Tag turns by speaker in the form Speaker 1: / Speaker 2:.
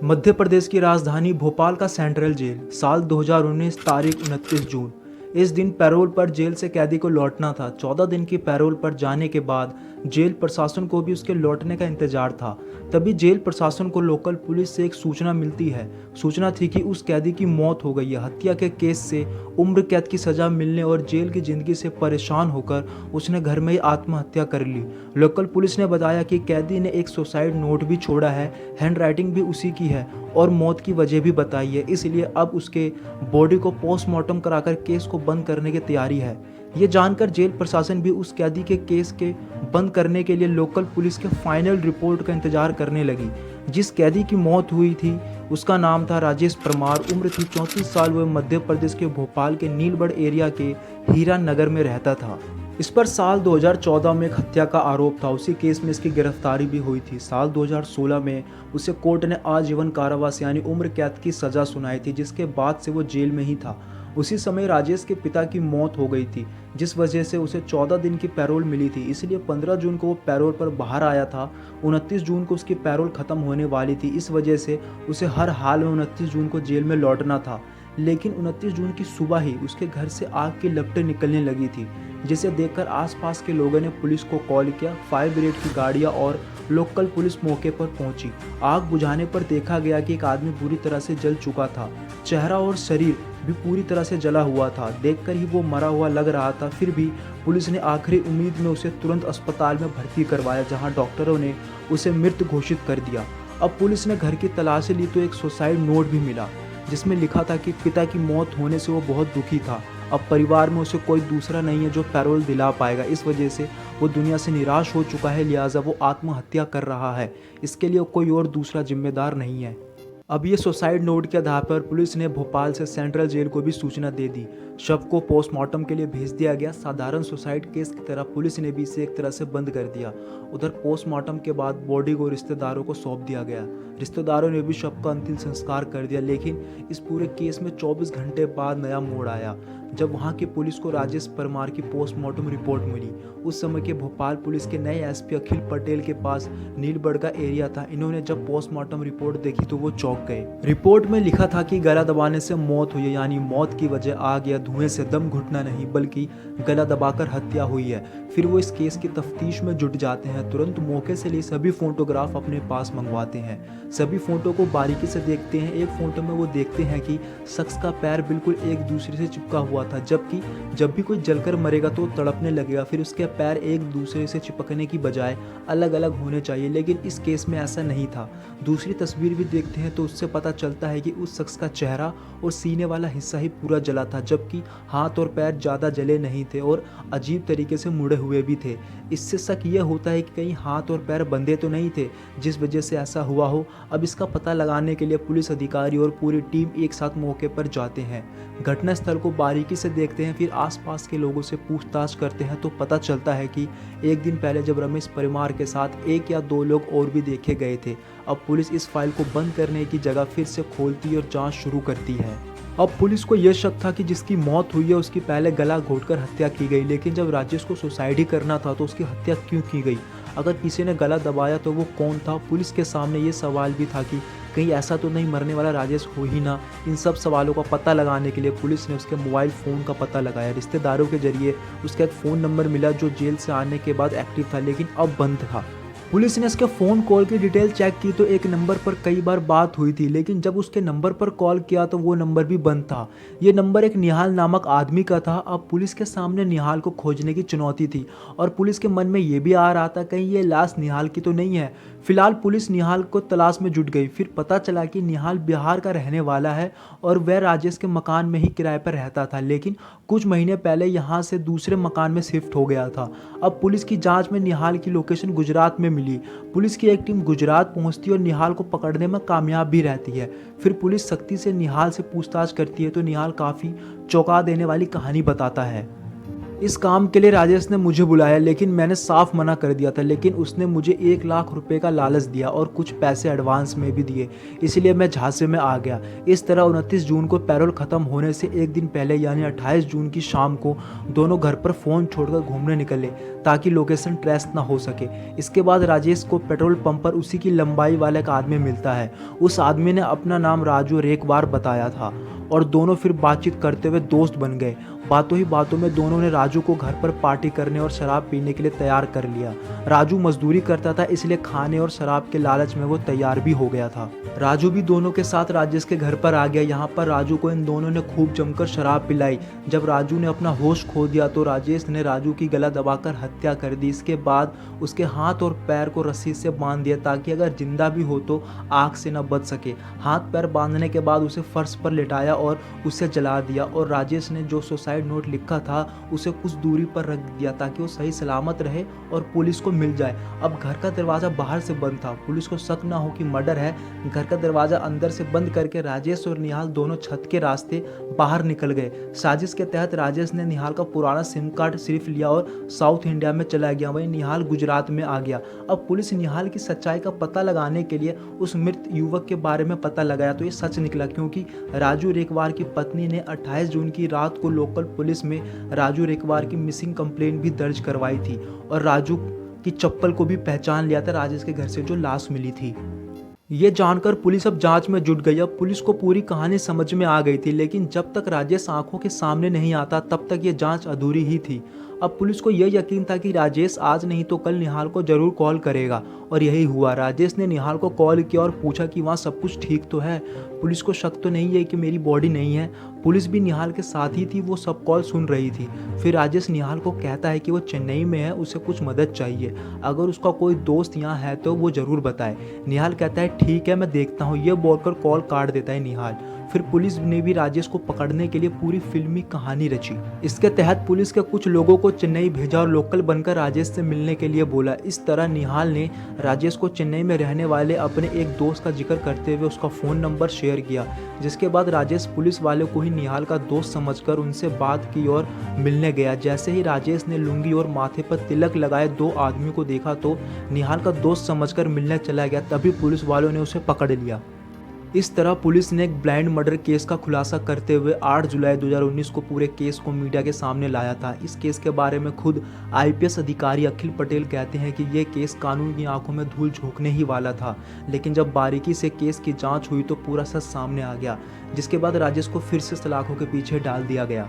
Speaker 1: मध्य प्रदेश की राजधानी भोपाल का सेंट्रल जेल, साल 2019, तारीख 29 जून। इस दिन पैरोल पर जेल से कैदी को लौटना था। 14 दिन की पैरोल पर जाने के बाद जेल प्रशासन को भी उसके लौटने का इंतजार था। तभी जेल प्रशासन को लोकल पुलिस से एक सूचना मिलती है। सूचना थी कि उस कैदी की मौत हो गई है। हत्या के केस से उम्र कैद की सजा मिलने और जेल की जिंदगी से परेशान होकर उसने घर में ही आत्महत्या कर ली। लोकल पुलिस ने बताया कि कैदी ने एक सुसाइड नोट भी छोड़ा है, हैंडराइटिंग भी उसी की है और मौत की वजह भी बताई है। इसलिए अब उसके बॉडी को पोस्टमार्टम कराकर केस को बंद करने की तैयारी है। ये जानकर जेल प्रशासन भी उस कैदी के केस के बंद करने के लिए लोकल पुलिस के फाइनल रिपोर्ट का इंतजार करने लगी। जिस कैदी की मौत हुई थी उसका नाम था राजेश परमार। उम्र थी 34 साल। वह मध्य प्रदेश के भोपाल के नीलबढ़ एरिया के हीरा नगर में रहता था। इस पर साल 2014 में एक हत्या का आरोप था। उसी केस में इसकी गिरफ्तारी भी हुई थी। साल 2016 में उसे कोर्ट ने आजीवन कारावास यानी उम्र कैद की सजा सुनाई थी, जिसके बाद से वो जेल में ही था। उसी समय राजेश के पिता की मौत हो गई थी, जिस वजह से उसे 14 दिन की पैरोल मिली थी। इसलिए 15 जून को वो पैरोल पर बाहर आया था। 29 जून को उसकी पैरोल खत्म होने वाली थी। इस वजह से उसे हर हाल में 29 जून को जेल में लौटना था। लेकिन 29 जून की सुबह ही उसके घर से आग की लपटें निकलने लगी थी, जिसे देखकर आसपास के लोगों ने पुलिस को कॉल किया। फायर ब्रिगेड की गाड़ियां और लोकल पुलिस मौके पर पहुंची। आग बुझाने पर देखा गया कि एक आदमी बुरी तरह से जल चुका था। चेहरा और शरीर भी पूरी तरह से जला हुआ था। देखकर ही वो मरा हुआ लग रहा था। फिर भी पुलिस ने आखिरी उम्मीद में उसे तुरंत अस्पताल में भर्ती करवाया, जहां डॉक्टरों ने उसे मृत घोषित कर दिया। अब पुलिस ने घर की तलाशी ली तो एक सुसाइड नोट भी मिला, जिसमें लिखा था कि पिता की मौत होने से वो बहुत दुखी था। अब परिवार में उसे कोई दूसरा नहीं है जो पैरोल दिला पाएगा। इस वजह से वो दुनिया से निराश हो चुका है, लिहाजा वो आत्महत्या कर रहा है। इसके लिए कोई और दूसरा जिम्मेदार नहीं है। अब ये सुसाइड नोट के आधार पर पुलिस ने भोपाल से सेंट्रल जेल को भी सूचना दे दी। शव को पोस्टमार्टम के लिए भेज दिया गया। साधारण सुसाइड केस की तरह पुलिस ने भी इसे एक तरह से बंद कर दिया। उधर पोस्टमार्टम के बाद बॉडी को रिश्तेदारों को सौंप दिया गया। रिश्तेदारों ने भी शव का अंतिम संस्कार कर दिया। लेकिन इस पूरे केस में 24 घंटे बाद नया मोड़ आया, जब वहां की पुलिस को राजेश परमार की पोस्टमार्टम रिपोर्ट मिली। उस समय के भोपाल पुलिस के नए एसपी अखिल पटेल के पास नीलबढ़ का एरिया था। इन्होंने जब पोस्टमार्टम रिपोर्ट देखी तो वो चौंक गए। रिपोर्ट में लिखा था कि गला दबाने से मौत हुई है, यानी मौत की वजह आग या धुएं से दम घुटना नहीं बल्कि गला दबाकर हत्या हुई है। फिर वो इस केस की तफ्तीश में जुट जाते हैं। तुरंत मौके से लिए सभी फोटोग्राफ अपने पास मंगवाते हैं। सभी फोटो को बारीकी से देखते हैं। एक फोटो में वो देखते हैं कि शख्स का पैर बिल्कुल एक दूसरे से चिपका हुआ था, जबकि जब भी कोई जलकर मरेगा तो तड़पने लगेगा। फिर उसके पैर एक दूसरे से चिपकने की बजाय अलग अलग होने चाहिए, लेकिन इस केस में ऐसा नहीं था। दूसरी तस्वीर भी देखते हैं तो उससे पता चलता है कि उस शख्स का चेहरा और सीने वाला हिस्सा ही पूरा जला था, जबकि हाथ और पैर ज़्यादा जले नहीं थे और अजीब तरीके से मुड़े हुए भी थे। इससे शक यह होता है कि कहीं हाथ और पैर बंधे तो नहीं थे, जिस वजह से ऐसा हुआ हो। अब इसका पता लगाने के लिए पुलिस अधिकारी और पूरी टीम एक साथ मौके पर जाते हैं। घटनास्थल को बारीकी से देखते हैं, फिर आसपास के लोगों से पूछताछ करते हैं तो पता चलता है कि एक दिन पहले जब रमेश परिमार के साथ 1 या 2 लोग और भी देखे गए थे। अब पुलिस इस फाइल को बंद करने की जगह फिर से खोलती और जांच शुरू करती है। अब पुलिस को यह शक था कि जिसकी मौत हुई है उसकी पहले गला घोंटकर हत्या की गई, लेकिन जब राजेश को सुसाइड ही करना था तो उसकी हत्या क्यों की गई? अगर किसी ने गला दबाया तो वो कौन था? पुलिस के सामने ये सवाल भी था कि कहीं ऐसा तो नहीं मरने वाला राजेश हो ही ना। इन सब सवालों का पता लगाने के लिए पुलिस ने उसके मोबाइल फ़ोन का पता लगाया। रिश्तेदारों के जरिए उसका एक फ़ोन नंबर मिला जो जेल से आने के बाद एक्टिव था, लेकिन अब बंद था। पुलिस ने उसके फ़ोन कॉल की डिटेल चेक की तो एक नंबर पर कई बार बात हुई थी, लेकिन जब उसके नंबर पर कॉल किया तो वो नंबर भी बंद था। ये नंबर एक निहाल नामक आदमी का था। अब पुलिस के सामने निहाल को खोजने की चुनौती थी और पुलिस के मन में ये भी आ रहा था कहीं ये लाश निहाल की तो नहीं है। फिलहाल पुलिस निहाल को तलाश में जुट गई। फिर पता चला कि निहाल बिहार का रहने वाला है और वह राजेश के मकान में ही किराए पर रहता था, लेकिन कुछ महीने पहले यहाँ से दूसरे मकान में शिफ्ट हो गया था। अब पुलिस की जांच में निहाल की लोकेशन गुजरात में मिली। पुलिस की एक टीम गुजरात पहुंचती और निहाल को पकड़ने में कामयाब भी रहती है। फिर पुलिस सख्ती से निहाल से पूछताछ करती है तो निहाल काफ़ी चौंका देने वाली कहानी बताता है। इस काम के लिए राजेश ने मुझे बुलाया, लेकिन मैंने साफ मना कर दिया था। लेकिन उसने मुझे 1 लाख रुपए का लालच दिया और कुछ पैसे एडवांस में भी दिए, इसलिए मैं झांसे में आ गया। इस तरह 29 जून को पैरोल खत्म होने से एक दिन पहले यानी 28 जून की शाम को दोनों घर पर फ़ोन छोड़कर घूमने निकले ताकि लोकेशन ट्रेस ना हो सके। इसके बाद राजेश को पेट्रोल पंप पर उसी की लंबाई वाला एक आदमी मिलता है। उस आदमी ने अपना नाम राजू रेकवार बताया था और दोनों फिर बातचीत करते हुए दोस्त बन गए। बातों ही बातों में दोनों ने राजू को घर पर पार्टी करने और शराब पीने के लिए तैयार कर लिया। राजू मजदूरी करता था, इसलिए खाने और शराब के लालच में वो तैयार भी हो गया था। राजू भी दोनों के साथ राजेश के घर पर आ गया। यहाँ पर राजू को इन दोनों ने खूब जमकर शराब पिलाई। जब राजू ने अपना होश खो दिया तो राजेश ने राजू की गला दबाकर हत्या कर दी। इसके बाद उसके हाथ और पैर को रस्सी से बांध दिया ताकि अगर जिंदा भी हो तो आग से न बच सके। हाथ पैर बांधने के बाद उसे फर्श पर लिटाया और उसे जला दिया और राजेश ने जो सुसाइड नोट लिखा था उसे कुछ दूरी पर रख दिया ताकि वो सही सलामत रहे और पुलिस को मिल जाए। अब घर का दरवाजा बाहर से बंद था, पुलिस को शक ना हो कि मर्डर है। घर का दरवाजा अंदर से बंद करके राजेश और निहाल दोनों छत के रास्ते बाहर निकल गए। साजिश के तहत राजेश ने निहाल का पुराना सिम कार्ड सिर्फ लिया और साउथ इंडिया में चला गया, वहीं निहाल गुजरात में आ गया। अब पुलिस निहाल की सच्चाई का पता लगाने के लिए उस मृत युवक के बारे में पता लगाया तो ये सच निकला, क्योंकि राजू रेकवार की पत्नी ने 28 जून की रात को लोकल पुलिस में राजू रेकवार की मिसिंग कंप्लेंट भी दर्ज करवाई थी और राजू की चप्पल को भी पहचान लिया था राजेश के घर से जो लाश मिली थी। ये जानकर पुलिस अब जांच में जुट गई। अब पुलिस को पूरी कहानी समझ में आ गई थी, लेकिन जब तक राजेश आंखों के सामने नहीं आता तब तक ये जांच अधूरी ही थी। अब पुलिस को यह यकीन था कि राजेश आज नहीं तो कल निहाल को जरूर कॉल करेगा और यही हुआ। राजेश ने निहाल को कॉल किया और पूछा कि वहाँ सब कुछ ठीक तो है, पुलिस को शक तो नहीं है कि मेरी बॉडी नहीं है। पुलिस भी निहाल के साथ ही थी, वो सब कॉल सुन रही थी। फिर राजेश निहाल को कहता है कि वो चेन्नई में है, उसे कुछ मदद चाहिए, अगर उसका कोई दोस्त यहाँ है तो वो ज़रूर बताए। निहाल कहता है ठीक है मैं देखता हूँ, ये बोलकर कॉल काट देता है निहाल। फिर पुलिस ने भी राजेश को पकड़ने के लिए पूरी फिल्मी कहानी रची। इसके तहत पुलिस के कुछ लोगों को चेन्नई भेजा और लोकल बनकर राजेश से मिलने के लिए बोला। इस तरह निहाल ने राजेश को चेन्नई में रहने वाले अपने एक दोस्त का जिक्र करते हुए उसका फ़ोन नंबर शेयर किया, जिसके बाद राजेश पुलिस वाले को ही निहाल का दोस्त समझकर उनसे बात की और मिलने गया। जैसे ही राजेश ने लुंगी और माथे पर तिलक लगाए 2 आदमियों को देखा तो निहाल का दोस्त समझकर मिलने चला गया, तभी पुलिस वालों ने उसे पकड़ लिया। इस तरह पुलिस ने एक ब्लाइंड मर्डर केस का खुलासा करते हुए 8 जुलाई 2019 को पूरे केस को मीडिया के सामने लाया था। इस केस के बारे में खुद आईपीएस अधिकारी अखिल पटेल कहते हैं कि ये केस कानून की आंखों में धूल झोंकने ही वाला था, लेकिन जब बारीकी से केस की जांच हुई तो पूरा सच सामने आ गया, जिसके बाद राजेश को फिर से सलाखों के पीछे डाल दिया गया।